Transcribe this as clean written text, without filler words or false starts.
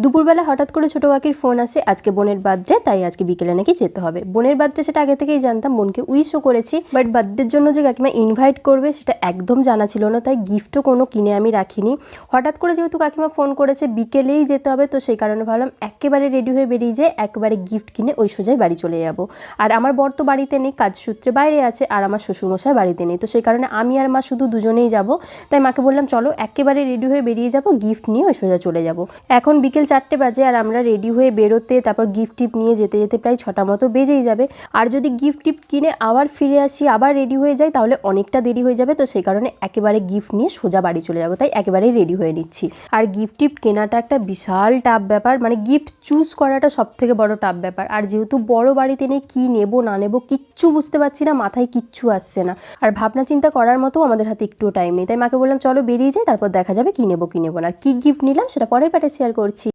দুপুরবেলা হঠাৎ করে ছোটো কাকির ফোন আসে, আজকে বোনের বার্থডে, তাই আজকে বিকেলে নাকি যেতে হবে। বোনের বার্থডে সেটা আগে থেকেই জানতাম, বোনকে উইশও করেছি, বাট বার্থডের জন্য যে কাকিমা ইনভাইট করবে সেটা একদম জানা ছিল না, তাই গিফটও কোনো কিনে আমি রাখিনি। হঠাৎ করে যেহেতু কাকিমা ফোন করেছে বিকেলেই যেতে হবে, তো সেই কারণে ভাবলাম একেবারে রেডি হয়ে বেরিয়ে যায়, একেবারে গিফট কিনে ওই সোজাই বাড়ি চলে যাব। আর আমার বর তো বাড়িতে নেই, কাজসূত্রে বাইরে আছে, আর আমার শ্বশুরমশাই বাড়িতে নেই, তো সেই কারণে আমি আর মা শুধু দুজনেই যাব। তাই মাকে বললাম চলো একেবারে রেডি হয়ে বেরিয়ে যাব, গিফট নিয়ে ওই সোজা চলে যাব। এখন বিকেল 4টে বাজে, আর আমরা রেডি হয়ে বেরোতে তারপর গিফট টিপ নিয়ে যেতে যেতে প্রায় 6টা মতো বেজেই যাবে। আর যদি গিফট টিপ কিনে আবার ফিরে আসি, আবার রেডি হয়ে যাই, তাহলে অনেকটা দেরি হয়ে যাবে। তো সেই কারণে একেবারে গিফট নিয়ে সোজা বাড়ি চলে যাব, তাই একেবারেই রেডি হয়ে নিচ্ছি। আর গিফট টিপ কেনাটা একটা বিশাল টাফ ব্যাপার, মানে গিফট চুজ করাটা সব থেকে বড় টাফ ব্যাপার। আর যেহেতু বড় বাড়িতে নেই, কী নেবো না নেবো কিচ্ছু বুঝতে পারছি না, মাথায় কিচ্ছু আসছে না। আর ভাবনা চিন্তা করার মতো আমাদের হাতে একটুও টাইম নেই, তাই মাকে বললাম চলো বেরিয়ে যাই, তারপর দেখা যাবে কী নেবো কী নেবো না। আর কী গিফট নিলাম সেটা পরের পার্টে শেয়ার করছি।